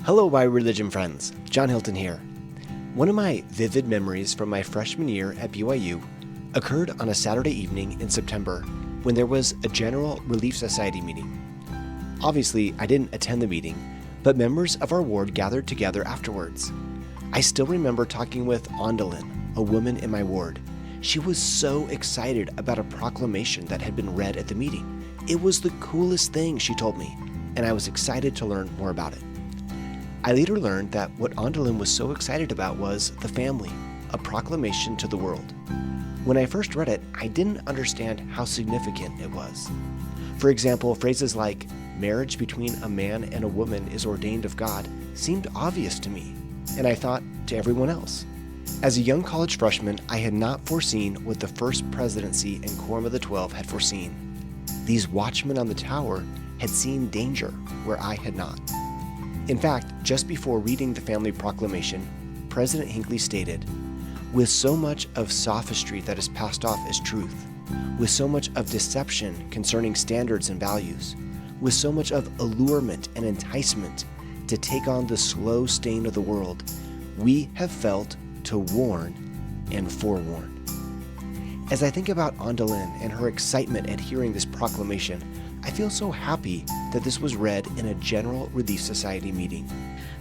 Hello, my religion friends. John Hilton here. One of my vivid memories from my freshman year at BYU occurred on a Saturday evening in September when there was a General Relief Society meeting. Obviously, I didn't attend the meeting, but members of our ward gathered together afterwards. I still remember talking with Ondalyn, a woman in my ward. She was so excited about a proclamation that had been read at the meeting. It was the coolest thing, she told me, and I was excited to learn more about it. I later learned that what Ondalyn was so excited about was the family, a proclamation to the world. When I first read it, I didn't understand how significant it was. For example, phrases like, marriage between a man and a woman is ordained of God seemed obvious to me, and I thought to everyone else. As a young college freshman, I had not foreseen what the First Presidency and Quorum of the 12 had foreseen. These watchmen on the tower had seen danger where I had not. In fact, just before reading the family proclamation, President Hinckley stated, with so much of sophistry that is passed off as truth, with so much of deception concerning standards and values, with so much of allurement and enticement to take on the slow stain of the world, we have felt to warn and forewarn. As I think about Ondalyn and her excitement at hearing this proclamation, I feel so happy that this was read in a General Relief Society meeting.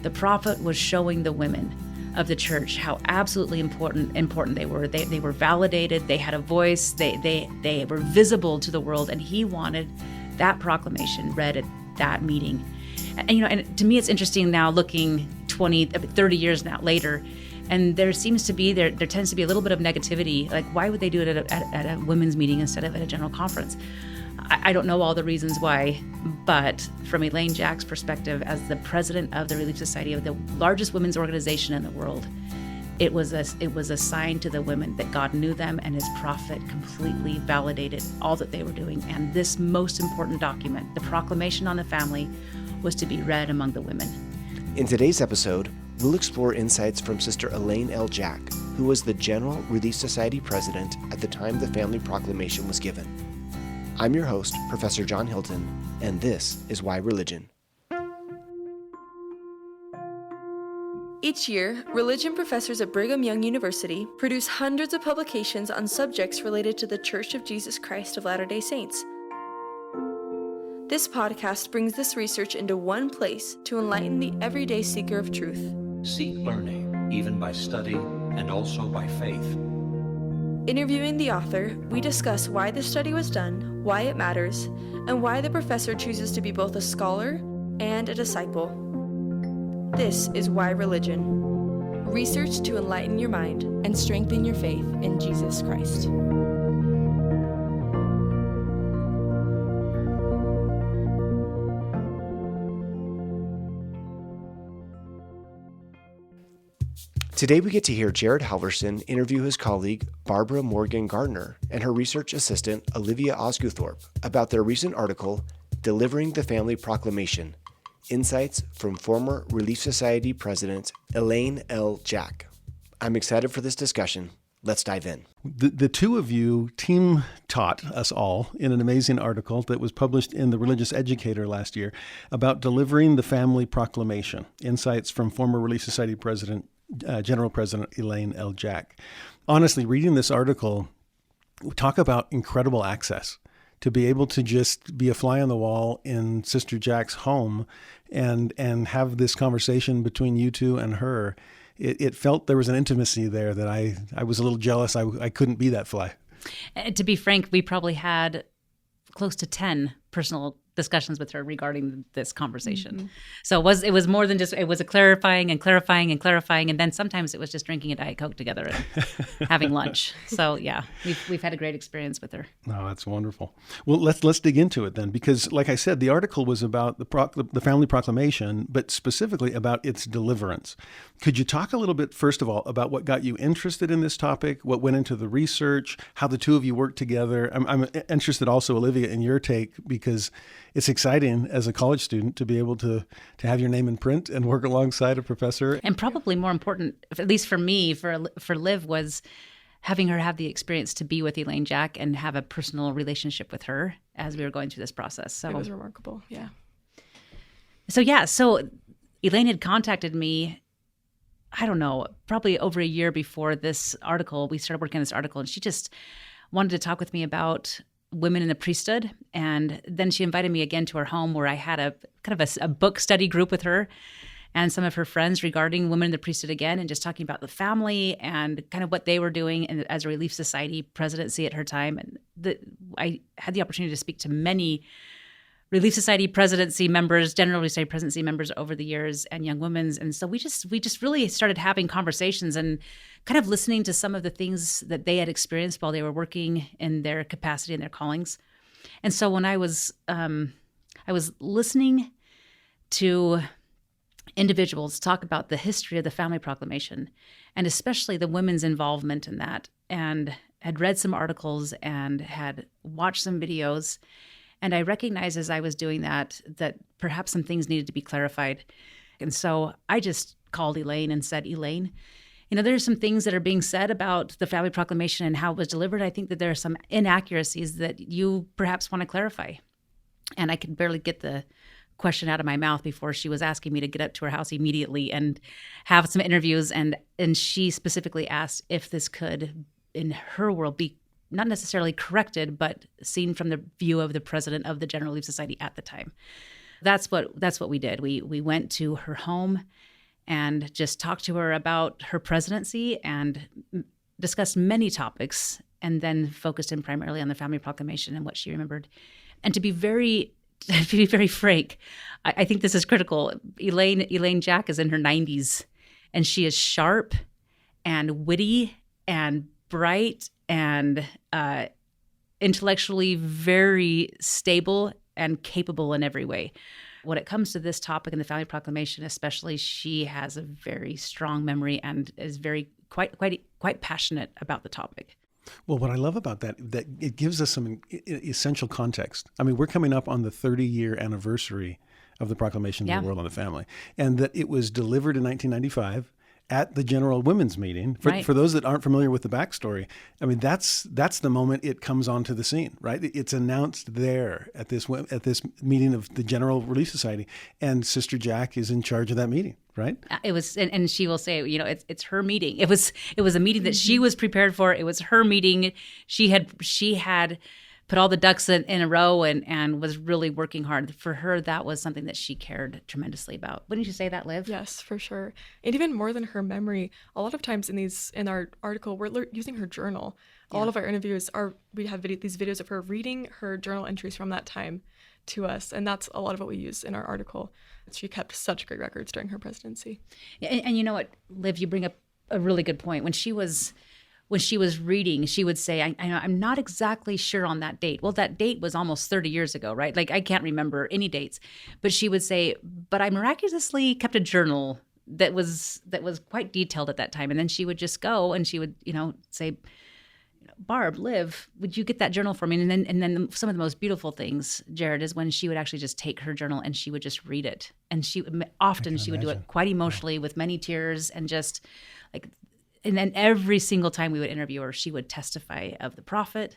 The prophet was showing the women of the church how absolutely important they were. They were validated, they had a voice, they were visible to the world, and he wanted that proclamation read at that meeting. And to me it's interesting now looking 30 years now later, and there tends to be a little bit of negativity, like why would they do it at a women's meeting instead of at a general conference? I don't know all the reasons why, but from Elaine Jack's perspective, as the president of the Relief Society, of the largest women's organization in the world, it was a sign to the women that God knew them, and his prophet completely validated all that they were doing. And this most important document, the Proclamation on the Family, was to be read among the women. In today's episode, we'll explore insights from Sister Aileen L. Jack, who was the General Relief Society president at the time the family proclamation was given. I'm your host, Professor John Hilton, and this is Why Religion. Each year, religion professors at Brigham Young University produce hundreds of publications on subjects related to the Church of Jesus Christ of Latter-day Saints. This podcast brings this research into one place to enlighten the everyday seeker of truth. Seek learning, even by study and also by faith. Interviewing the author, we discuss why this study was done, why it matters, and why the professor chooses to be both a scholar and a disciple. This is Why Religion. Research to enlighten your mind and strengthen your faith in Jesus Christ. Today we get to hear Jared Halverson interview his colleague Barbara Morgan Gardner and her research assistant Olivia Osguthorpe about their recent article, Delivering the Family Proclamation, Insights from former Relief Society President Aileen L. Jack. I'm excited for this discussion. Let's dive in. The two of you team taught us all in an amazing article that was published in The Religious Educator last year about delivering the family proclamation, insights from former Relief Society President General President Aileen L. Jack. Honestly, reading this article, talk about incredible access to be able to just be a fly on the wall in Sister Jack's home and have this conversation between you two and her. It felt there was an intimacy there that I was a little jealous. I couldn't be that fly. To be frank, we probably had close to 10 personal discussions with her regarding this conversation. Mm-hmm. So it was more than just, it was a clarifying, and then sometimes it was just drinking a Diet Coke together and having lunch. So yeah, we've had a great experience with her. Oh, that's wonderful. Well, let's dig into it then, because like I said, the article was about the family proclamation, but specifically about its deliverance. Could you talk a little bit, first of all, about what got you interested in this topic, what went into the research, how the two of you worked together? I'm interested also, Olivia, in your take, because it's exciting as a college student to be able to have your name in print and work alongside a professor. And probably more important, at least for me, for Liv, was having her have the experience to be with Elaine Jack and have a personal relationship with her as we were going through this process. So it was remarkable, yeah. So Elaine had contacted me, I don't know, probably over a year before this article. We started working on this article, and she just wanted to talk with me about women in the priesthood. And then she invited me again to her home, where I had a kind of a book study group with her and some of her friends regarding women in the priesthood again, and just talking about the family and kind of what they were doing as a Relief Society presidency at her time. And I had the opportunity to speak to many Relief Society presidency members, General Relief Society presidency members over the years, and young women's. And so we just really started having conversations and kind of listening to some of the things that they had experienced while they were working in their capacity and their callings. And so when I was listening to individuals talk about the history of the Family Proclamation, and especially the women's involvement in that, and had read some articles and had watched some videos, and I recognized as I was doing that perhaps some things needed to be clarified. And so I just called Elaine and said, Elaine, there's some things that are being said about the Family Proclamation and how it was delivered. I think that there are some inaccuracies that you perhaps want to clarify. And I could barely get the question out of my mouth before she was asking me to get up to her house immediately and have some interviews. And she specifically asked if this could, in her world, be not necessarily corrected, but seen from the view of the president of the General Relief Society at the time. That's what we did. We went to her home and just talked to her about her presidency and discussed many topics, and then focused in primarily on the Family Proclamation and what she remembered. And to be very frank, I think this is critical. Elaine Jack is in her 90s, and she is sharp and witty and bright and intellectually very stable and capable in every way. When it comes to this topic in the Family Proclamation, especially, she has a very strong memory and is quite passionate about the topic. Well, what I love about that it gives us some essential context. I mean, we're coming up on the 30-year anniversary of the Proclamation of the World on the Family, and that it was delivered in 1995 at the General Women's Meeting. For those that aren't familiar with the backstory, I mean, that's the moment it comes onto the scene, right? It's announced there at this meeting of the General Relief Society, and Sister Jack is in charge of that meeting, right? It was, and she will say, it's her meeting. It was a meeting that she was prepared for. It was her meeting. She had put all the ducks in a row and was really working hard. For her, that was something that she cared tremendously about. Wouldn't you say that, Liv? Yes, for sure. And even more than her memory, a lot of times in our article, we're using her journal. A lot of our interviews we have these videos of her reading her journal entries from that time to us, and that's a lot of what we use in our article. She kept such great records during her presidency. And you know what, Liv, you bring up a really good point. When she was reading, she would say, I'm not exactly sure on that date. Well, that date was almost 30 years ago, right? Like, I can't remember any dates. But she would say, but I miraculously kept a journal that was quite detailed at that time. And then she would just go and she would, say, Barb, Liv, would you get that journal for me? And then some of the most beautiful things, Jared, is when she would actually just take her journal and she would just read it. And she would do it quite emotionally with many tears and just like. And then every single time we would interview her, she would testify of the prophet,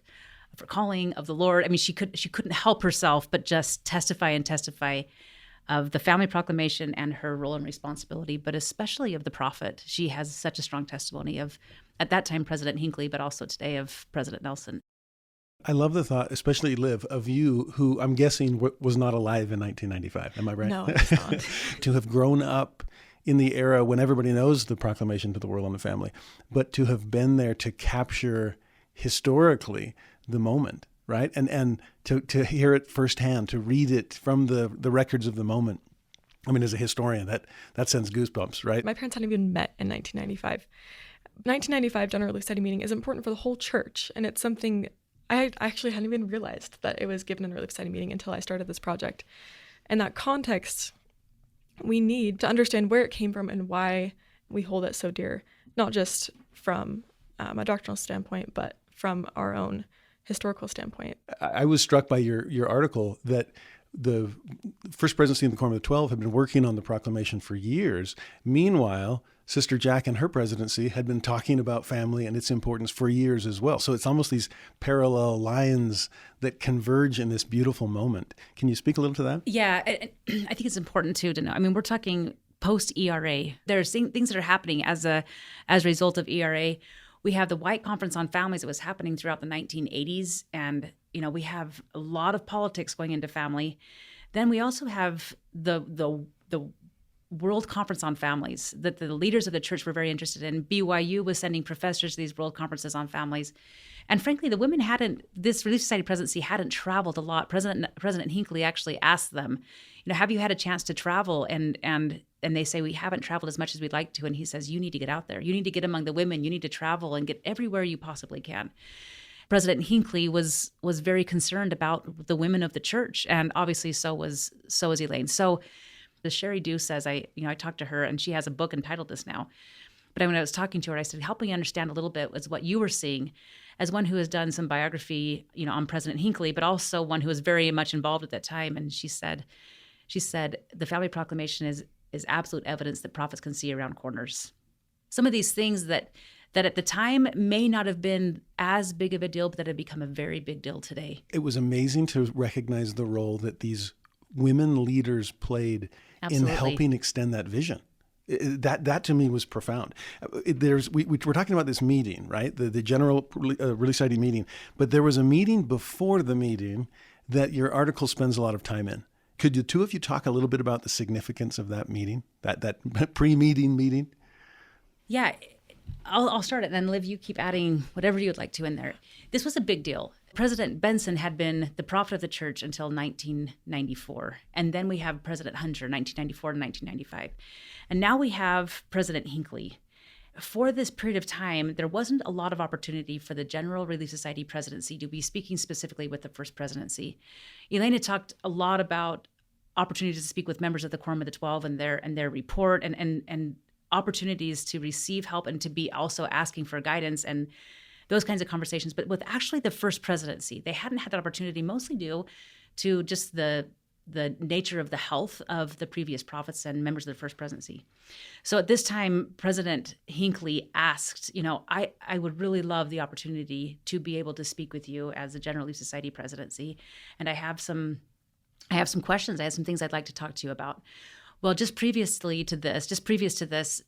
of her calling, of the Lord. I mean, she couldn't help herself but just testify of the Family Proclamation and her role and responsibility, but especially of the prophet. She has such a strong testimony of, at that time, President Hinckley, but also today of President Nelson. I love the thought, especially Liv, of you, who I'm guessing was not alive in 1995. Am I right? No, it's not. To have grown up in the era when everybody knows the Proclamation to the World on the Family, but to have been there to capture historically the moment, right? And to hear it firsthand, to read it from the records of the moment. I mean, as a historian, that sends goosebumps, right? My parents hadn't even met in 1995. 1995 General Relief Society meeting is important for the whole church, and it's something I actually hadn't even realized that it was given in a Relief Society meeting until I started this project. And that context we need to understand where it came from and why we hold it so dear, not just from a doctrinal standpoint, but from our own historical standpoint. I was struck by your article that the First Presidency in the Quorum of the 12 had been working on the proclamation for years. Meanwhile, Sister Jack and her presidency had been talking about family and its importance for years as well. So it's almost these parallel lines that converge in this beautiful moment. Can you speak a little to that? Yeah, I think it's important too to know. I mean, we're talking post ERA. There's things that are happening as a result of ERA. We have the White Conference on Families that was happening throughout the 1980s, and we have a lot of politics going into family. Then we also have the World Conference on Families that the leaders of the church were very interested in. BYU was sending professors to these world conferences on families. And frankly, the women this Relief Society presidency hadn't traveled a lot. President Hinckley actually asked them, have you had a chance to travel? And they say, we haven't traveled as much as we'd like to. And he says, you need to get out there. You need to get among the women. You need to travel and get everywhere you possibly can. President Hinckley was very concerned about the women of the church. And obviously so was Elaine. So the Sherry Dew says, I talked to her, and she has a book entitled this now. But when I was talking to her, I said, help me understand a little bit was what you were seeing as one who has done some biography, on President Hinckley, but also one who was very much involved at that time. And she said, the Family Proclamation is absolute evidence that prophets can see around corners. Some of these things that at the time may not have been as big of a deal, but that have become a very big deal today. It was amazing to recognize the role that these women leaders played Absolutely. in helping extend that vision. That to me was profound. We're talking about this meeting, right? The General Relief Society meeting, but there was a meeting before the meeting that your article spends a lot of time in. Could the two of you talk a little bit about the significance of that meeting, that pre-meeting meeting? Yeah, I'll start it, and then Liv, you keep adding whatever you would like to in there. This was a big deal. President Benson had been the prophet of the church until 1994. And then we have President Hunter, 1994 to 1995. And now we have President Hinckley. For this period of time, there wasn't a lot of opportunity for the General Relief Society presidency to be speaking specifically with the First Presidency. Elaine had talked a lot about opportunities to speak with members of the Quorum of the 12 and their report and opportunities to receive help and to be also asking for guidance and those kinds of conversations. But with actually the First Presidency, they hadn't had that opportunity, mostly due to just the nature of the health of the previous prophets and members of the First Presidency. So at this time, President Hinckley asked, I would really love the opportunity to be able to speak with you as the General Relief Society presidency. And I have some questions. I have some things I'd like to talk to you about. Well, just previous to this,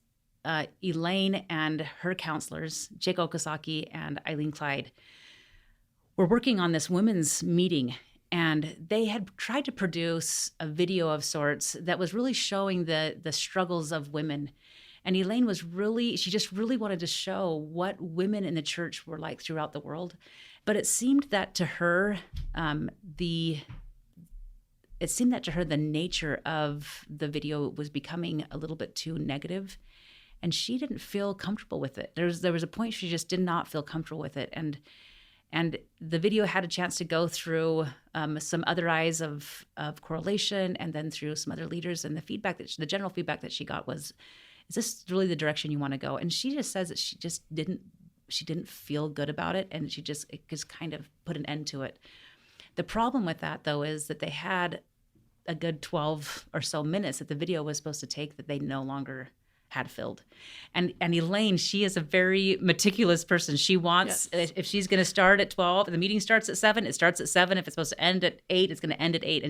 Elaine and her counselors, Chieko Okazaki and Aileen Clyde, were working on this women's meeting, and they had tried to produce a video of sorts that was really showing the struggles of women. And Elaine she just really wanted to show what women in the church were like throughout the world. But it seemed that to her, the nature of the video was becoming a little bit too negative. And she didn't feel comfortable with it. There was a point she just did not feel comfortable with it. And the video had a chance to go through some other eyes of correlation, and then through some other leaders. And the general feedback that she got was, is this really the direction you want to go? And she just says that she didn't feel good about it. And it just kind of put an end to it. The problem with that, though, is that they had a good 12 or so minutes that the video was supposed to take that they no longer had filled. And Elaine, she is a very meticulous person. She wants, if she's going to start at 12, and the meeting starts at 7, it starts at 7. If it's supposed to end at 8, it's going to end at 8.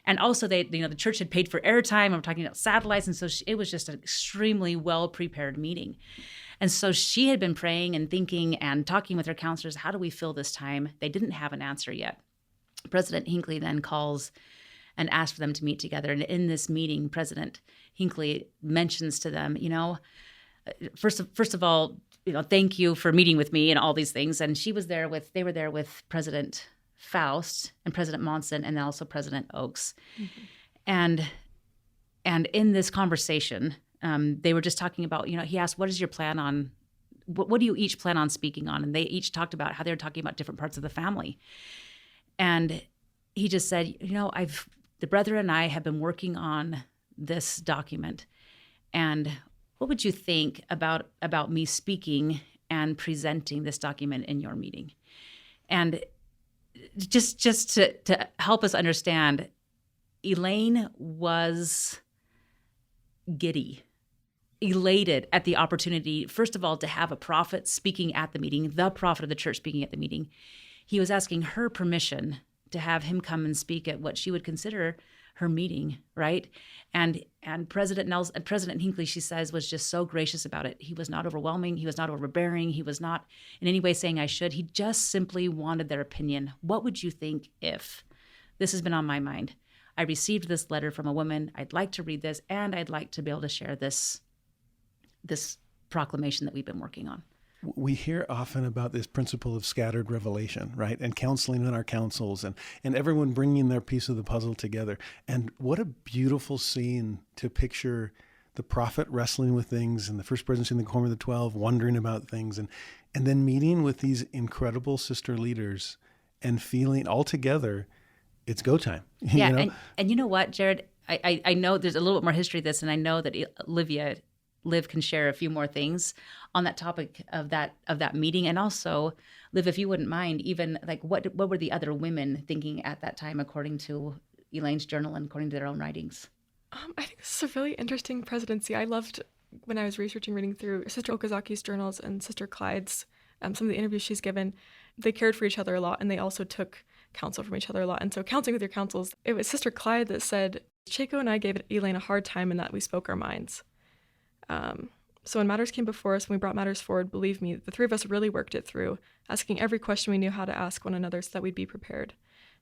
And also the church had paid for airtime. I'm talking about satellites. And so it was just an extremely well-prepared meeting. And so she had been praying and thinking and talking with her counselors, how do we fill this time? They didn't have an answer yet. President Hinckley then calls and asks for them to meet together. And in this meeting, President Hinckley mentions to them, first of all, thank you for meeting with me and all these things. And they were there with President Faust and President Monson and also President Oakes. Mm-hmm. And in this conversation, they were just talking about, he asked, what is your plan on, what do you each plan on speaking on? And they each talked about how they were talking about different parts of the family. And he just said, the brethren and I have been working on this document. And what would you think about me speaking and presenting this document in your meeting? And just to help us understand, Elaine was giddy, elated at the opportunity, first of all, to have a prophet speaking at the meeting, the prophet of the church speaking at the meeting. He was asking her permission to have him come and speak at what she would consider her meeting, right? And President Hinckley, she says, was just so gracious about it. He was not overwhelming. He was not overbearing. He was not in any way saying I should. He just simply wanted their opinion. What would you think if this has been on my mind? I received this letter from a woman. I'd like to read this, and I'd like to be able to share this proclamation that we've been working on. We hear often about this principle of scattered revelation, right? And counseling in our councils and everyone bringing their piece of the puzzle together. And what a beautiful scene to picture the prophet wrestling with things and the first presidency in the Quorum of the 12, wondering about things, and then meeting with these incredible sister leaders and feeling all together, it's go time. Yeah, you know? And you know what, Jared? I know there's a little bit more history to this, and I know that Liv can share a few more things on that topic of that meeting. And also, Liv, if you wouldn't mind, even like what were the other women thinking at that time, according to Elaine's journal and according to their own writings? I think this is a really interesting presidency. I loved when I was reading through Sister Okazaki's journals and Sister Clyde's, some of the interviews she's given. They cared for each other a lot, and they also took counsel from each other a lot. And so counseling with your counsels, it was Sister Clyde that said, Chieko and I gave Elaine a hard time in that we spoke our minds. So when matters came before us, when we brought matters forward, believe me, the three of us really worked it through, asking every question we knew how to ask one another so that we'd be prepared.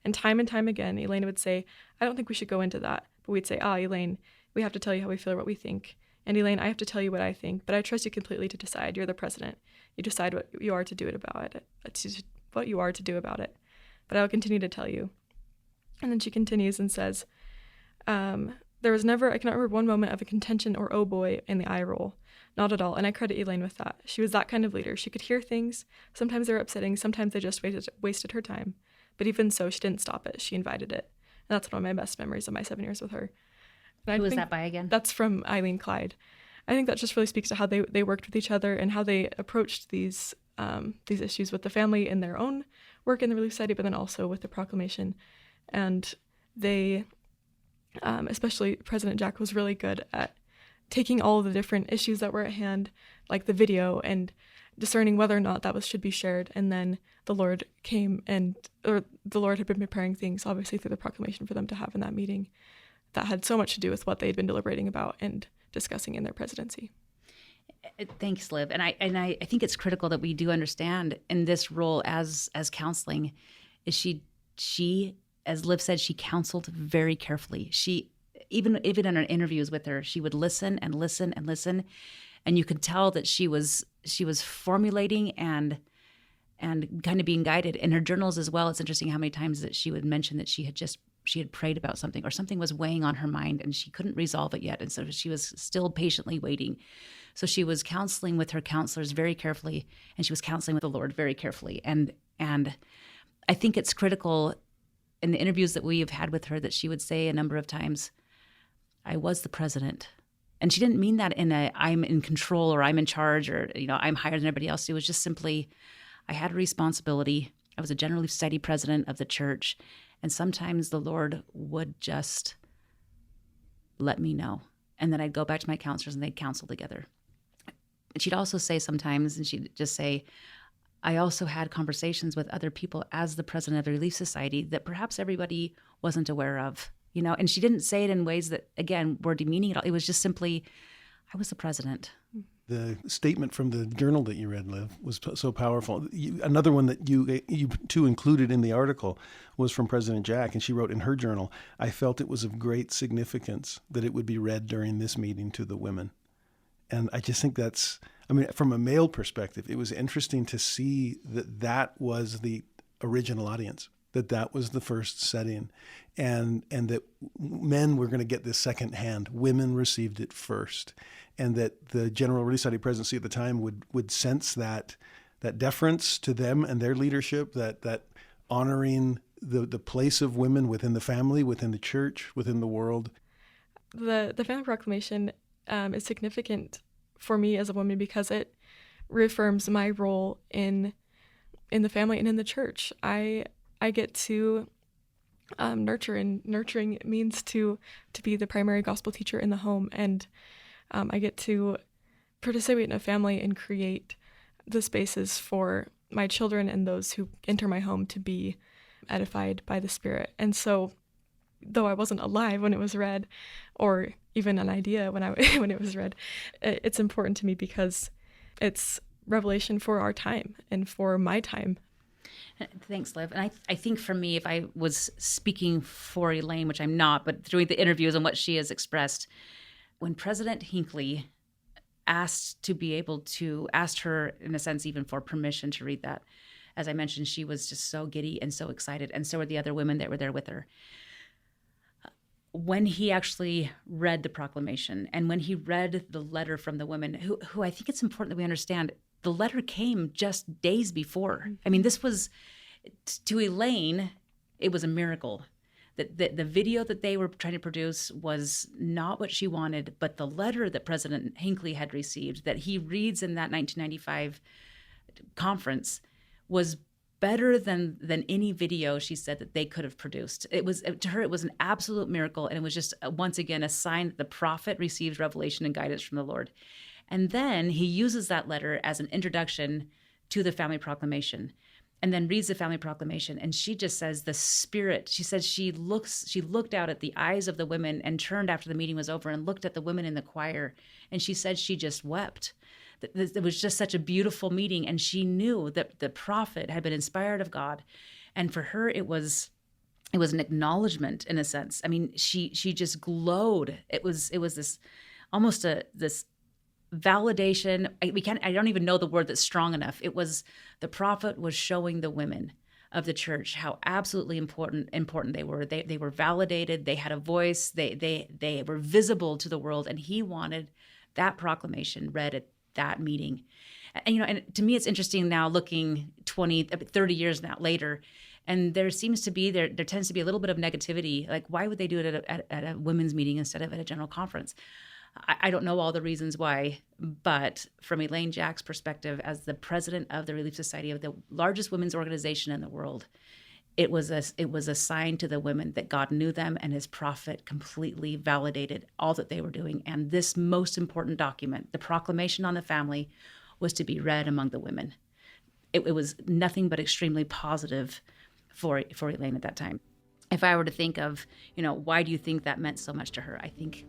And time again, Elaine would say, I don't think we should go into that. But we'd say, Elaine, we have to tell you how we feel or what we think. And Elaine, I have to tell you what I think, but I trust you completely to decide. You're the president. You decide what you are to do about it. What you are to do about it. But I will continue to tell you. And then she continues and says, there was never, I cannot remember one moment of a contention or oh boy in the eye roll. Not at all. And I credit Elaine with that. She was that kind of leader. She could hear things. Sometimes they were upsetting. Sometimes they just wasted her time. But even so, she didn't stop it. She invited it. And that's one of my best memories of my 7 years with her. And Who was that by again? That's from Aileen Clyde. I think that just really speaks to how they worked with each other and how they approached these issues with the family in their own work in the Relief Society, but then also with the proclamation. And they, especially President Jack, was really good at taking all of the different issues that were at hand, like the video, and discerning whether or not that should be shared. And then the Lord came or the Lord had been preparing things, obviously, through the proclamation for them to have in that meeting that had so much to do with what they had been deliberating about and discussing in their presidency. Thanks, Liv. And I think it's critical that we do understand in this role as counseling is she, as Liv said, she counseled very carefully. She, even in her interviews with her, she would listen and listen and listen. And you could tell that she was formulating and kind of being guided. In her journals as well, it's interesting how many times that she would mention that she had prayed about something or something was weighing on her mind and she couldn't resolve it yet. And so she was still patiently waiting. So she was counseling with her counselors very carefully, and she was counseling with the Lord very carefully. And I think it's critical in the interviews that we have had with her that she would say a number of times, I was the president. And she didn't mean that in a I'm in control or I'm in charge or, I'm higher than everybody else. It was just simply, I had a responsibility. I was a General Relief Society president of the church. And sometimes the Lord would just let me know. And then I'd go back to my counselors and they'd counsel together. And she'd also say sometimes, and she'd just say, I also had conversations with other people as the president of the Relief Society that perhaps everybody wasn't aware of, and she didn't say it in ways that, again, were demeaning at all. It was just simply, I was the president. The statement from the journal that you read, Liv, was so powerful. Another one that you two included in the article was from President Jack, and she wrote in her journal, I felt it was of great significance that it would be read during this meeting to the women. And I just think from a male perspective, it was interesting to see that was the original audience, that was the first setting, and that men were going to get this secondhand. Women received it first, and that the General Relief Society presidency at the time would sense that deference to them and their leadership, that honoring the place of women within the family, within the church, within the world. The family proclamation is significant for me as a woman because it reaffirms my role in the family and in the church. I get to nurture, and nurturing means to be the primary gospel teacher in the home, and I get to participate in a family and create the spaces for my children and those who enter my home to be edified by the Spirit. And so though I wasn't alive when it was read, or even an idea when when it was read. It's important to me because it's revelation for our time and for my time. Thanks, Liv. And I think for me, if I was speaking for Elaine, which I'm not, but through the interviews and what she has expressed, when President Hinckley asked her, in a sense, even for permission to read that, as I mentioned, she was just so giddy and so excited, and so were the other women that were there with her. When he actually read the proclamation and when he read the letter from the women, who I think it's important that we understand, the letter came just days before. I mean, this was, to Elaine, it was a miracle. The video that they were trying to produce was not what she wanted, but the letter that President Hinckley had received, that he reads in that 1995 conference, was better than any video, she said, that they could have produced. It was, to her, it was an absolute miracle, and it was just, once again, a sign that the prophet received revelation and guidance from the Lord. And then he uses that letter as an introduction to the family proclamation, and then reads the family proclamation. And she just says the Spirit, she says she looked out at the eyes of the women and turned after the meeting was over and looked at the women in the choir. And she said she just wept. It was just such a beautiful meeting. And she knew that the prophet had been inspired of God. And for her, it was an acknowledgement, in a sense. I mean, she just glowed. It was this almost this validation. I don't even know the word that's strong enough. It was, the prophet was showing the women of the church how absolutely important they were. They were validated. They had a voice. They were visible to the world, and he wanted that proclamation read at that meeting. And and to me, it's interesting now, looking 30 years now later, and there tends to be a little bit of negativity. Like, why would they do it at a women's meeting instead of at a general conference? I don't know all the reasons why, but from Elaine Jack's perspective, as the president of the Relief Society, of the largest women's organization in the world, it was a sign to the women that God knew them, and his prophet completely validated all that they were doing. And this most important document, the Proclamation on the Family, was to be read among the women. It was nothing but extremely positive for Elaine at that time. If I were to think of, why do you think that meant so much to her? I think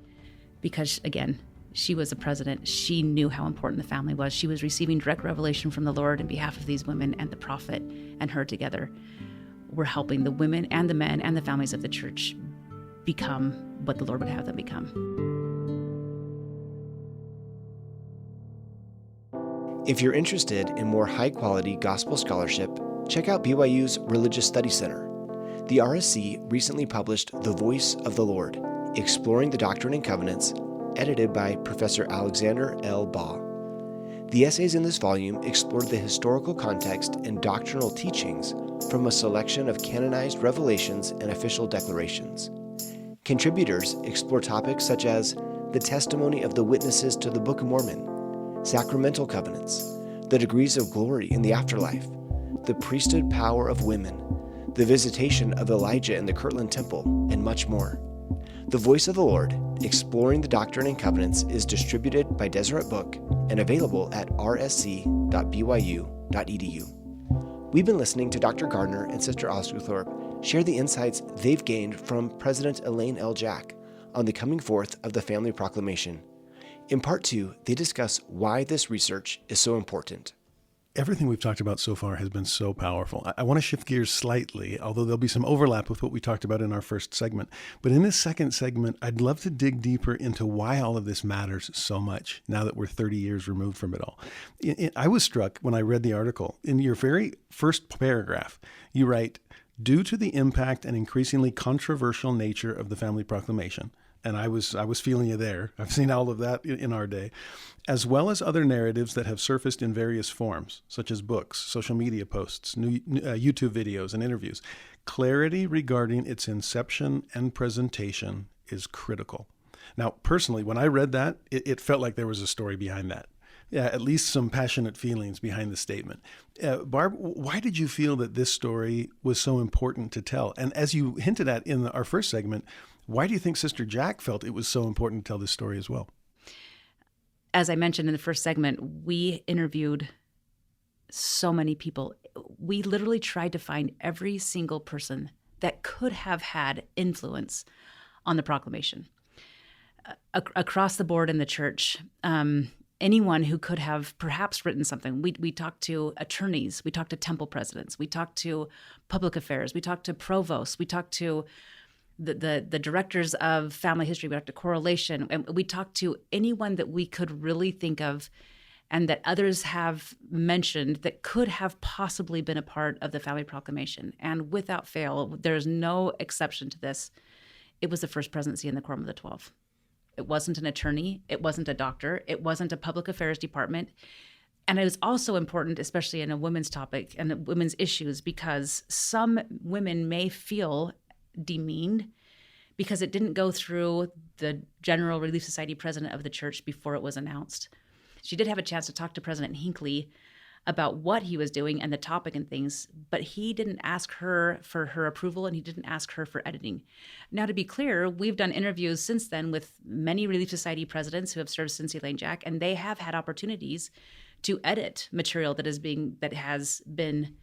because, again, she was the president. She knew how important the family was. She was receiving direct revelation from the Lord on behalf of these women, and the prophet and her together were helping the women and the men and the families of the church become what the Lord would have them become. If you're interested in more high-quality gospel scholarship, check out BYU's Religious Study Center. The RSC recently published The Voice of the Lord, Exploring the Doctrine and Covenants, edited by Professor Alexander L. Baugh. The essays in this volume explored the historical context and doctrinal teachings from a selection of canonized revelations and official declarations. Contributors explore topics such as the testimony of the witnesses to the Book of Mormon, sacramental covenants, the degrees of glory in the afterlife, the priesthood power of women, the visitation of Elijah in the Kirtland Temple, and much more. The Voice of the Lord, Exploring the Doctrine and Covenants, is distributed by Deseret Book and available at rsc.byu.edu. We've been listening to Dr. Gardner and Sister Osguthorpe share the insights they've gained from President Elaine L. Jack on the coming forth of the Family Proclamation. In Part 2, they discuss why this research is so important. Everything we've talked about so far has been so powerful. I want to shift gears slightly, although there'll be some overlap with what we talked about in our first segment. But in this second segment, I'd love to dig deeper into why all of this matters so much now that we're 30 years removed from it all. I was struck when I read the article. In your very first paragraph, you write, "Due to the impact and increasingly controversial nature of the Family Proclamation," and I was feeling you there. I've seen all of that in our day, as well as other narratives that have surfaced in various forms, such as books, social media posts, YouTube videos, and interviews. Clarity regarding its inception and presentation is critical. Now, personally, when I read that, it felt like there was a story behind that. Yeah, at least some passionate feelings behind the statement. Barb, why did you feel that this story was so important to tell? And as you hinted at in our first segment, why do you think Sister Jack felt it was so important to tell this story as well? As I mentioned in the first segment, we interviewed so many people. We literally tried to find every single person that could have had influence on the proclamation. Across the board in the church, anyone who could have perhaps written something. We talked to attorneys, we talked to temple presidents, we talked to public affairs, we talked to provosts, we talked to the directors of family history, we talked to correlation, and we talked to anyone that we could really think of and that others have mentioned that could have possibly been a part of the family proclamation. And without fail, there's no exception to this. It was the first presidency in the Quorum of the 12. It wasn't an attorney. It wasn't a doctor. It wasn't a public affairs department. And it was also important, especially in a women's topic and women's issues, because some women may feel demeaned because it didn't go through the General Relief Society president of the church before it was announced. She did have a chance to talk to President Hinckley about what he was doing and the topic and things, but he didn't ask her for her approval and he didn't ask her for editing. Now, to be clear, we've done interviews since then with many Relief Society presidents who have served since Elaine Jack, and they have had opportunities to edit material that has been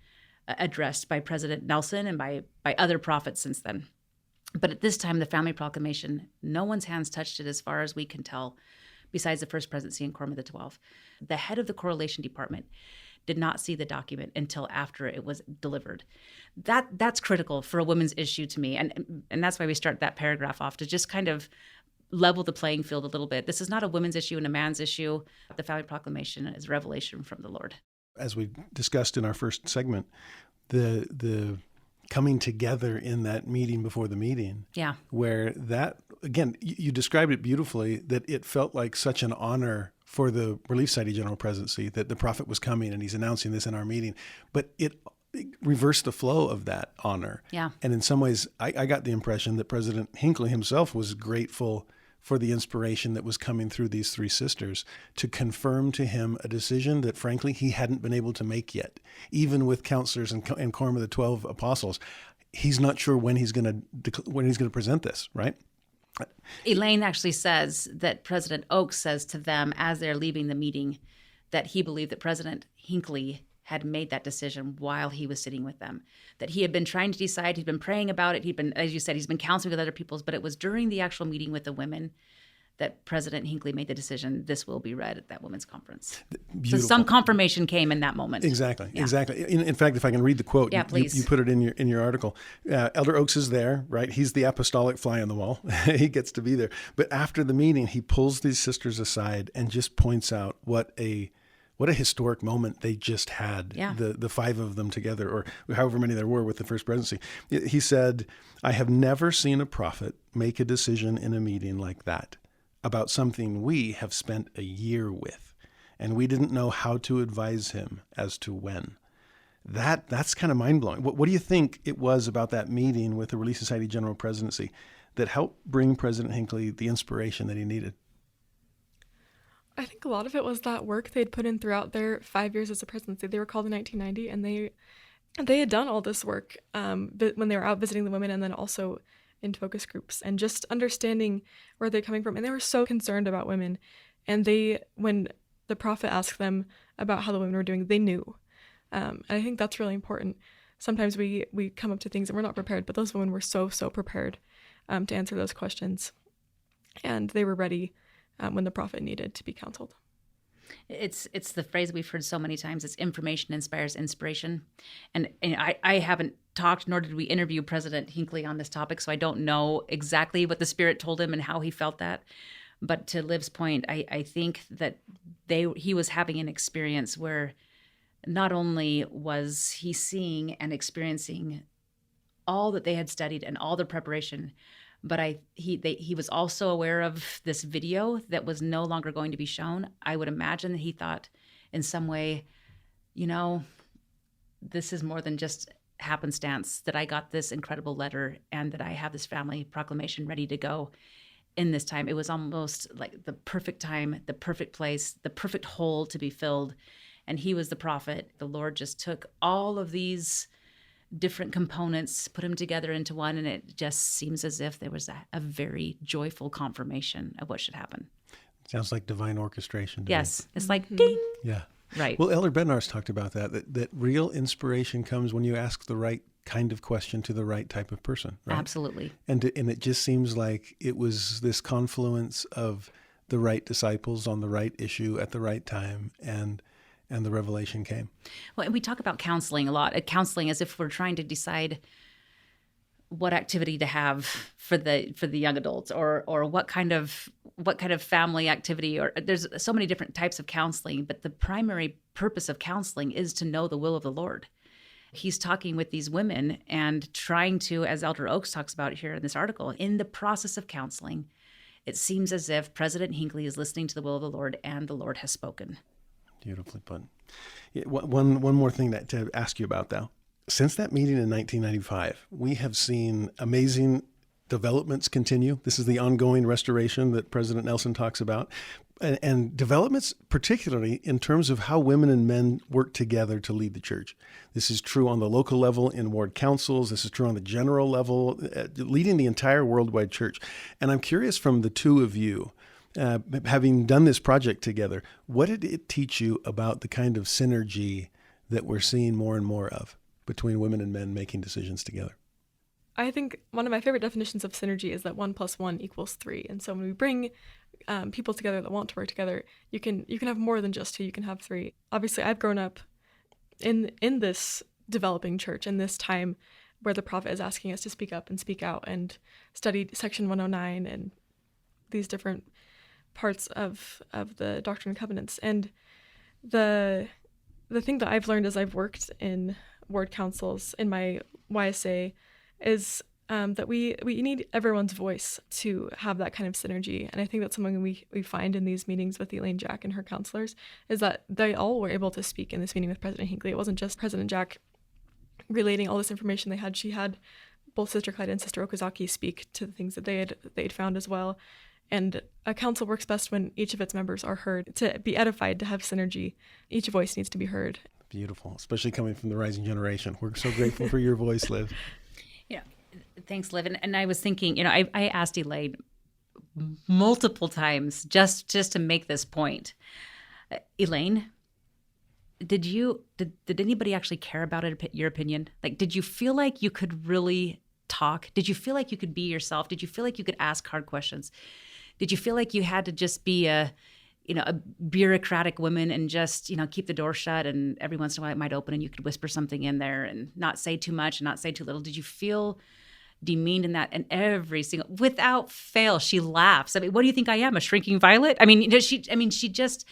addressed by President Nelson and by other prophets since then. But at this time, the family proclamation, no one's hands touched it as far as we can tell, besides the first presidency and Quorum of the 12. The head of the correlation department did not see the document until after it was delivered. That's critical for a women's issue to me. And that's why we start that paragraph off, to just kind of level the playing field a little bit. This is not a women's issue and a man's issue. The family proclamation is revelation from the Lord. As we discussed in our first segment, the coming together in that meeting before the meeting. Yeah. Where that, again, you described it beautifully, that it felt like such an honor for the Relief Society General Presidency that the prophet was coming and he's announcing this in our meeting. But it reversed the flow of that honor. Yeah. And in some ways, I got the impression that President Hinckley himself was grateful for the inspiration that was coming through these three sisters to confirm to him a decision that, frankly, he hadn't been able to make yet. Even with counselors and Quorum of the 12 apostles, he's not sure when he's going to present this, right? Elaine actually says that President Oaks says to them as they're leaving the meeting that he believed that President Hinckley had made that decision while he was sitting with them, that he had been trying to decide, he'd been praying about it, he'd been, as you said, he's been counseling with other people, but it was during the actual meeting with the women that President Hinckley made the decision, this will be read at that women's conference. Beautiful. So some confirmation came in that moment. Exactly, Yeah. exactly. In fact, if I can read the quote, Yeah, please. You put it in your article. Elder Oaks is there, right? He's the apostolic fly on the wall. He gets to be there. But after the meeting, he pulls these sisters aside and just points out what a historic moment they just had, Yeah. the five of them together, or however many there were with the first presidency. He said, I have never seen a prophet make a decision in a meeting like that about something we have spent a year with, and we didn't know how to advise him as to when. That's kind of mind-blowing. What do you think it was about that meeting with the Relief Society General Presidency that helped bring President Hinckley the inspiration that he needed? I think a lot of it was that work they'd put in throughout their 5 years as a presidency. They were called in 1990, and they had done all this work when they were out visiting the women and then also in focus groups and just understanding where they're coming from. And they were so concerned about women. And when the prophet asked them about how the women were doing, they knew. And I think that's really important. Sometimes we come up to things and we're not prepared, but those women were so prepared to answer those questions. And they were ready when the prophet needed to be counseled. It's the phrase we've heard so many times. It's information inspires inspiration. And I haven't talked, nor did we interview President Hinckley on this topic, so I don't know exactly what the Spirit told him and how he felt that. But to Liv's point, I think that he was having an experience where not only was he seeing and experiencing all that they had studied and all the preparation, but he was also aware of this video that was no longer going to be shown. I would imagine that he thought in some way, this is more than just happenstance that I got this incredible letter and that I have this family proclamation ready to go in this time. It was almost like the perfect time, the perfect place, the perfect hole to be filled. And he was the prophet. The Lord just took all of these different components, put them together into one, and it just seems as if there was a very joyful confirmation of what should happen. Sounds like divine orchestration. Yes. It's like ding. Yeah. Right. Well, Elder Bednar's talked about that real inspiration comes when you ask the right kind of question to the right type of person, right? Absolutely. And it just seems like it was this confluence of the right disciples on the right issue at the right time, and the revelation came. Well, and we talk about counseling a lot. Counseling as if we're trying to decide what activity to have for the young adults, or what kind of family activity, or there's so many different types of counseling, but the primary purpose of counseling is to know the will of the Lord. He's talking with these women and trying to, as Elder Oaks talks about here in this article, in the process of counseling, it seems as if President Hinckley is listening to the will of the Lord, and the Lord has spoken. Beautifully put. Yeah, one more thing to ask you about, though. Since that meeting in 1995, we have seen amazing developments continue. This is the ongoing restoration that President Nelson talks about. And developments, particularly in terms of how women and men work together to lead the church. This is true on the local level in ward councils. This is true on the general level, leading the entire worldwide church. And I'm curious, from the two of you, having done this project together, what did it teach you about the kind of synergy that we're seeing more and more of between women and men making decisions together? I think one of my favorite definitions of synergy is that 1 + 1 = 3. And so when we bring people together that want to work together, you can have more than just 2. You can have 3. Obviously, I've grown up in this developing church, in this time where the prophet is asking us to speak up and speak out, and studied Section 109 and these different parts of the Doctrine and Covenants. And the thing that I've learned as I've worked in ward councils in my YSA is that we need everyone's voice to have that kind of synergy. And I think that's something we find in these meetings with Elaine Jack and her counselors, is that they all were able to speak in this meeting with President Hinckley. It wasn't just President Jack relating all this information they had. She had both Sister Clyde and Sister Okazaki speak to the things that they'd found as well. And a council works best when each of its members are heard. To be edified, to have synergy, each voice needs to be heard. Beautiful, especially coming from the rising generation. We're so grateful for your voice, Liv. Yeah, thanks, Liv. And I was thinking, I asked Elaine multiple times just to make this point. Elaine, did anybody actually care about your opinion? Like, did you feel like you could really talk? Did you feel like you could be yourself? Did you feel like you could ask hard questions? Did you feel like you had to just be a bureaucratic woman and just, keep the door shut, and every once in a while it might open and you could whisper something in there and not say too much and not say too little? Did you feel demeaned in that? And without fail, she laughs. I mean, what do you think I am, a shrinking violet? I mean, she just,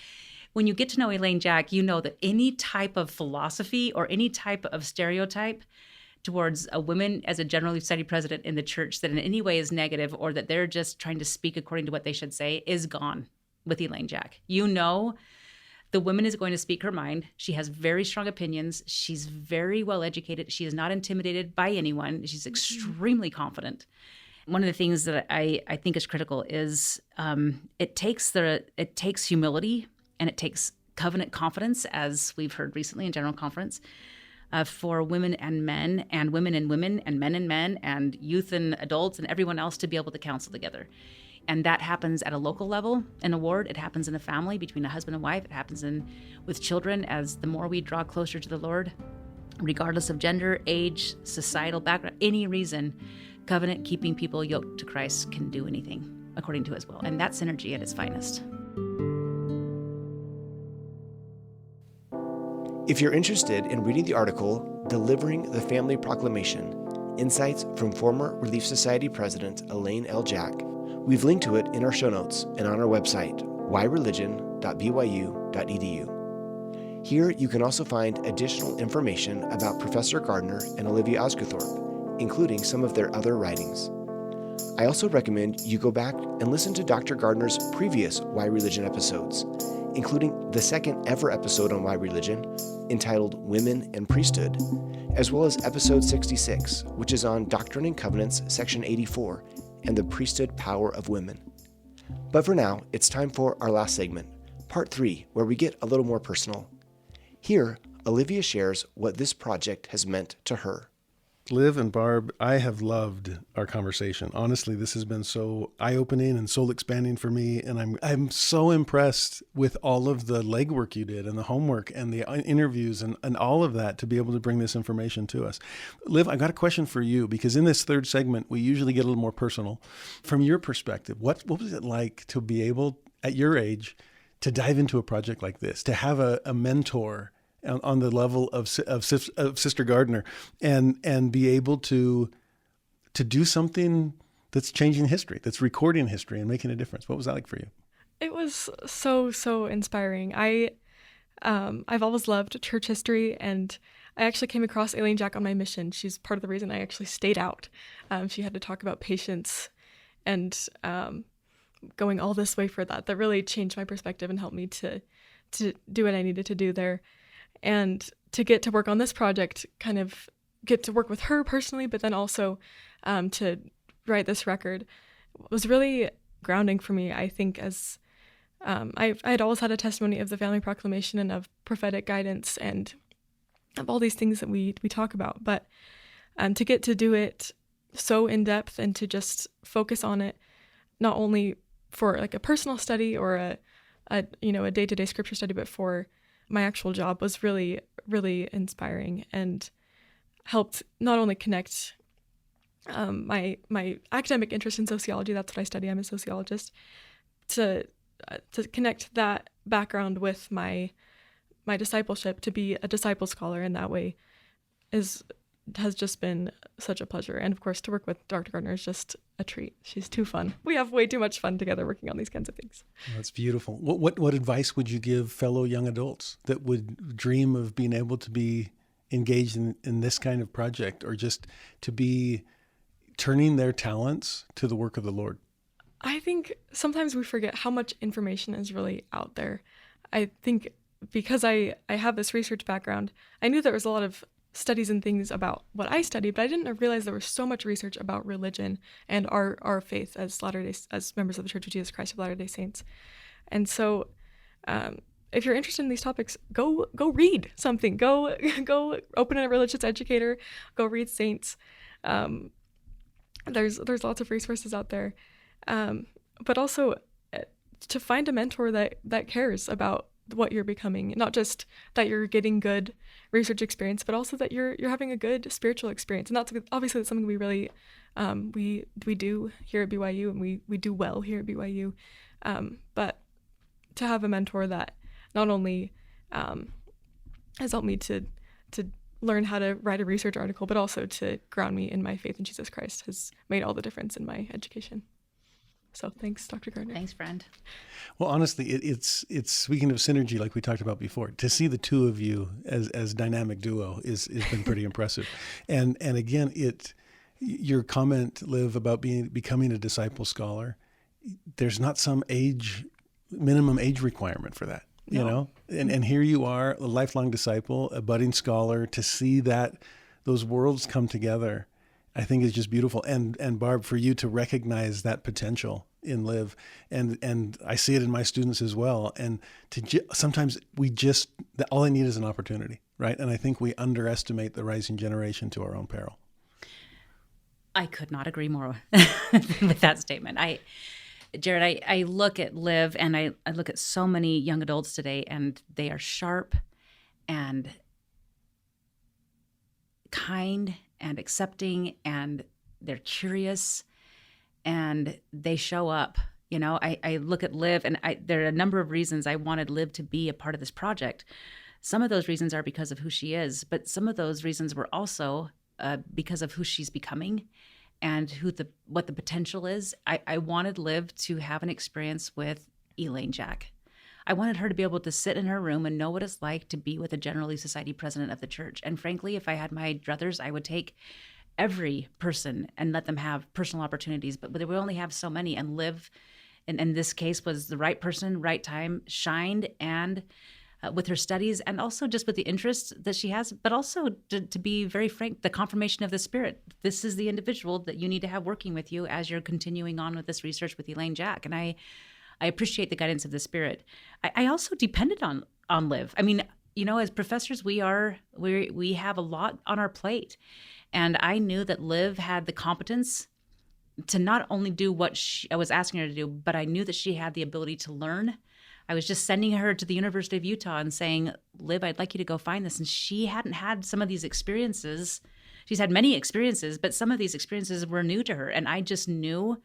when you get to know Elaine Jack, you know that any type of philosophy or any type of stereotype towards a woman as a generally studied president in the church that in any way is negative, or that they're just trying to speak according to what they should say, is gone with Elaine Jack. The woman is going to speak her mind. She has very strong opinions. She's very well educated. She is not intimidated by anyone. She's extremely confident. One of the things that I think is critical is it takes humility, and it takes covenant confidence, as we've heard recently in General Conference, for women and men, and women and women, and men, and youth and adults, and everyone else to be able to counsel together. And that happens at a local level in a ward. It happens in a family between a husband and wife. It happens with children, as the more we draw closer to the Lord, regardless of gender, age, societal background, any reason, covenant-keeping people yoked to Christ can do anything according to his will. And that's synergy at its finest. If you're interested in reading the article, Delivering the Family Proclamation, Insights from Former Relief Society President Elaine L. Jack, we've linked to it in our show notes and on our website, whyreligion.byu.edu. Here you can also find additional information about Professor Gardner and Olivia Osguthorpe, including some of their other writings. I also recommend you go back and listen to Dr. Gardner's previous Why Religion episodes, including the second ever episode on Why Religion, entitled Women and Priesthood, as well as episode 66, which is on Doctrine and Covenants, section 84, and the priesthood power of women. But for now, it's time for our last segment, part 3, where we get a little more personal. Here, Olivia shares what this project has meant to her. Liv and Barb, I have loved our conversation. Honestly, this has been so eye-opening and soul-expanding for me, and I'm so impressed with all of the legwork you did and the homework and the interviews and all of that to be able to bring this information to us. Liv, I got a question for you, because in this third segment, we usually get a little more personal. From your perspective, what was it like to be able, at your age, to dive into a project like this, to have a mentor on the level of Sister Gardner, and be able to do something that's changing history, that's recording history and making a difference? What was that like for you? It was so inspiring. I've always loved church history, and I actually came across Aileen Jack on my mission. She's part of the reason I actually stayed out. She had to talk about patience and going all this way for that. That really changed my perspective and helped me to do what I needed to do there. And to get to work on this project, kind of get to work with her personally, but then also to write this record was really grounding for me. I think as I had always had a testimony of the family proclamation and of prophetic guidance and of all these things that we talk about, but to get to do it so in depth and to just focus on it, not only for like a personal study or a day-to-day scripture study, but for my actual job, was really, really inspiring and helped not only connect my academic interest in sociology, that's what I study, I'm a sociologist, to connect that background with my discipleship, to be a disciple scholar in that way has just been such a pleasure. And of course, to work with Dr. Gardner is just a treat. She's too fun. We have way too much fun together working on these kinds of things. That's beautiful. What advice would you give fellow young adults that would dream of being able to be engaged in this kind of project, or just to be turning their talents to the work of the Lord? I think sometimes we forget how much information is really out there. I think because I have this research background, I knew there was a lot of studies and things about what I studied, but I didn't realize there was so much research about religion and our faith as members of the Church of Jesus Christ of Latter-day Saints. And so if you're interested in these topics, go read something. Go open a religious educator. Go read saints. There's lots of resources out there. But also to find a mentor that cares about what you're becoming, not just that you're getting good research experience, but also that you're having a good spiritual experience. And that's obviously something we really we do here at BYU, and we do well here at BYU. But to have a mentor that not only has helped me to learn how to write a research article, but also to ground me in my faith in Jesus Christ has made all the difference in my education. So thanks, Dr. Gardner. Thanks, friend. Well, honestly, it's speaking of synergy, like we talked about before, to see the two of you as dynamic duo is been pretty impressive. And again, your comment, Liv, about becoming a disciple scholar, there's not some minimum age requirement for that. No. You know, and here you are, a lifelong disciple, a budding scholar. To see that those worlds come together, I think is just beautiful. And Barb, for you to recognize that potential in Liv, and I see it in my students as well. And sometimes all I need is an opportunity, right? And I think we underestimate the rising generation to our own peril. I could not agree more with that statement. Jared, I look at Liv, and I look at so many young adults today, and they are sharp and kind and accepting, and they're curious, and they show up. You know, I look at Liv, and there are a number of reasons I wanted Liv to be a part of this project. Some of those reasons are because of who she is, but some of those reasons were also because of who she's becoming and what the potential is. I wanted Liv to have an experience with Elaine Jack. I wanted her to be able to sit in her room and know what it's like to be with a General Society president of the church. And frankly, if I had my druthers, I would take every person and let them have personal opportunities, but we only have so many. And Liv, in this case, was the right person, right time, shined, and with her studies, and also just with the interests that she has, but also to be very frank, the confirmation of the Spirit. This is the individual that you need to have working with you as you're continuing on with this research with Elaine Jack. And I appreciate the guidance of the Spirit. I also depended on Liv. I mean, you know, as professors, we have a lot on our plate. And I knew that Liv had the competence to not only do what I was asking her to do, but I knew that she had the ability to learn. I was just sending her to the University of Utah and saying, Liv, I'd like you to go find this. And she hadn't had some of these experiences. She's had many experiences, but some of these experiences were new to her. And I just knew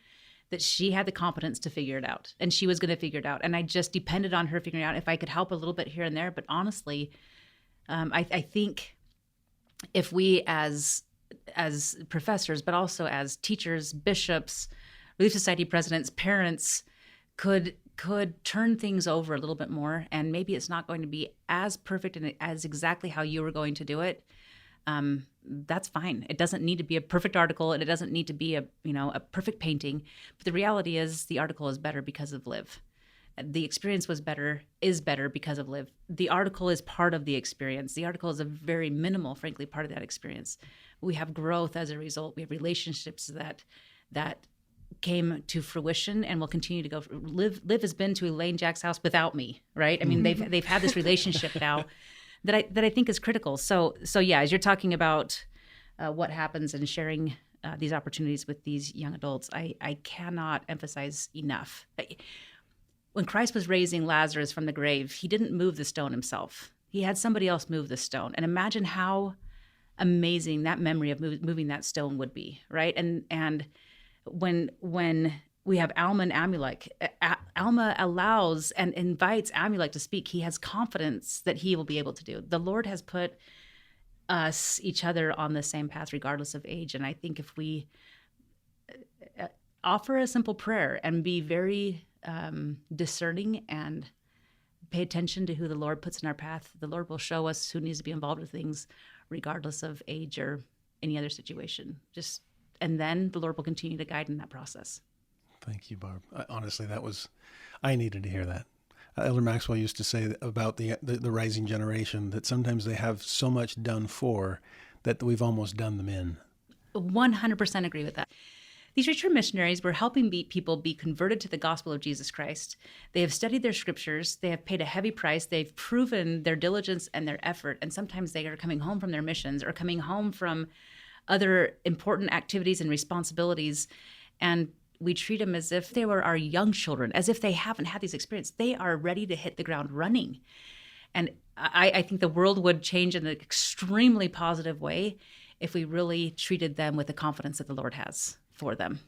that she had the competence to figure it out, and she was going to figure it out. And I just depended on her figuring out if I could help a little bit here and there. But honestly, I think if we as professors, but also as teachers, bishops, Relief Society presidents, parents, could turn things over a little bit more, and maybe it's not going to be as perfect and as exactly how you were going to do it, that's fine. It doesn't need to be a perfect article, and it doesn't need to be a perfect painting. But the reality is the article is better because of Liv. The experience is better because of Liv. The article is part of the experience. The article is a very minimal, frankly, part of that experience. We have growth as a result. We have relationships that came to fruition and will continue to go. Liv has been to Elaine Jack's house without me, right? I mean, they've had this relationship now that I think is critical. So yeah, as you're talking about what happens and sharing these opportunities with these young adults, I cannot emphasize enough. When Christ was raising Lazarus from the grave, he didn't move the stone himself. He had somebody else move the stone. And imagine how amazing that memory of moving that stone would be, right? And when we have Alma and Amulek, Alma allows and invites Amulek to speak. He has confidence that he will be able to do. The Lord has put us, each other, on the same path regardless of age. And I think if we offer a simple prayer and be very discerning and pay attention to who the Lord puts in our path, the Lord will show us who needs to be involved with things regardless of age or any other situation. And then the Lord will continue to guide in that process. Thank you, Barb. Honestly, I needed to hear that. Elder Maxwell used to say about the rising generation that sometimes they have so much done for that we've almost done them in. 100% agree with that. These return missionaries were helping people be converted to the gospel of Jesus Christ. They have studied their scriptures. They have paid a heavy price. They've proven their diligence and their effort. And sometimes they are coming home from their missions or coming home from other important activities and responsibilities. And we treat them as if they were our young children, as if they haven't had these experiences. They are ready to hit the ground running. And I think the world would change in an extremely positive way if we really treated them with the confidence that the Lord has for them.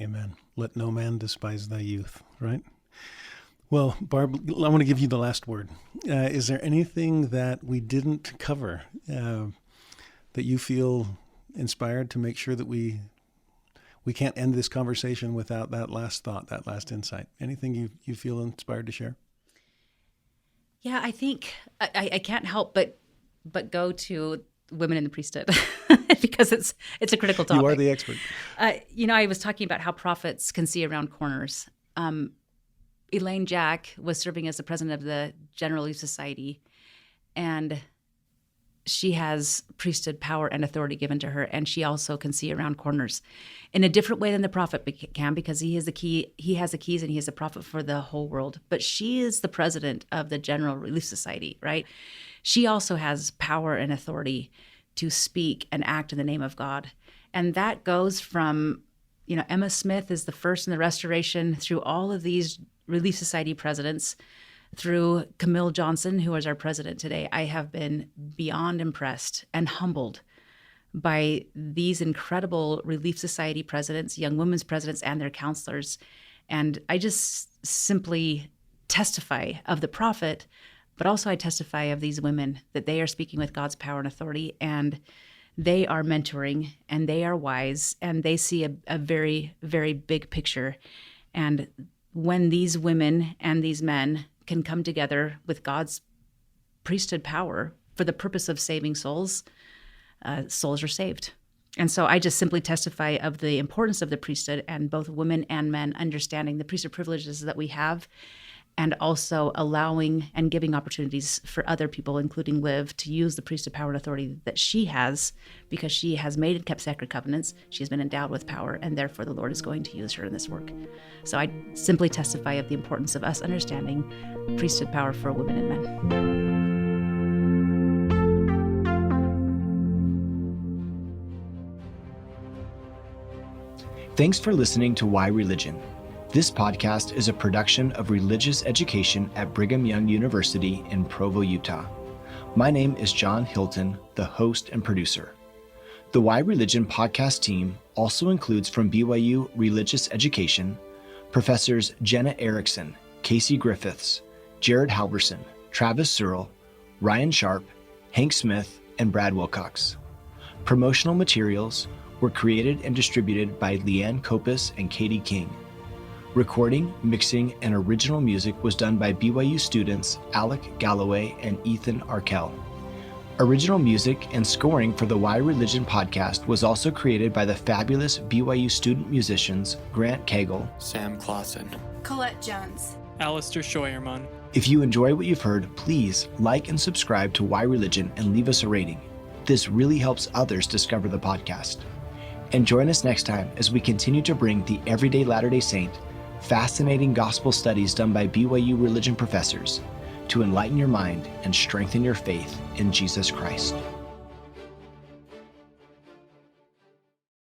Amen. Let no man despise thy youth, right? Well, Barb, I want to give you the last word. Is there anything that we didn't cover that you feel inspired to make sure that we can't end this conversation without that last thought, that last insight? Anything you feel inspired to share? Yeah, I think I can't help but go to women in the priesthood because it's a critical topic. You are the expert. I was talking about how prophets can see around corners. Elaine Jack was serving as the president of the General Relief Society, and she has priesthood power and authority given to her, and she also can see around corners in a different way than the prophet can, because he has the key. He has the keys, and he is the prophet for the whole world. But she is the president of the General Relief Society, right? She also has power and authority to speak and act in the name of God, and that goes from, Emma Smith is the first in the Restoration, through all of these Relief Society presidents, through Camille Johnson, who is our president today. I have been beyond impressed and humbled by these incredible Relief Society presidents, young women's presidents, and their counselors. And I just simply testify of the prophet, but also I testify of these women, that they are speaking with God's power and authority, and they are mentoring, and they are wise, and they see a very, very big picture. And when these women and these men can come together with God's priesthood power for the purpose of saving souls, souls are saved. And so I just simply testify of the importance of the priesthood, and both women and men understanding the priesthood privileges that we have, and also allowing and giving opportunities for other people, including Liv, to use the priesthood power and authority that she has, because she has made and kept sacred covenants. She has been endowed with power, and therefore the Lord is going to use her in this work. So I simply testify of the importance of us understanding priesthood power for women and men. Thanks for listening to Why Religion. This podcast is a production of Religious Education at Brigham Young University in Provo, Utah. My name is John Hilton, the host and producer. The Why Religion podcast team also includes from BYU Religious Education, Professors Jenna Erickson, Casey Griffiths, Jared Halverson, Travis Searle, Ryan Sharp, Hank Smith, and Brad Wilcox. Promotional materials were created and distributed by Leanne Kopis and Katie King. Recording, mixing, and original music was done by BYU students Alec Galloway and Ethan Arkell. Original music and scoring for the Why Religion podcast was also created by the fabulous BYU student musicians Grant Cagle, Sam Clausen, Colette Jones, Alistair Scheuermann. If you enjoy what you've heard, please like and subscribe to Why Religion and leave us a rating. This really helps others discover the podcast. And join us next time as we continue to bring the everyday Latter-day Saint fascinating gospel studies done by BYU religion professors to enlighten your mind and strengthen your faith in Jesus Christ.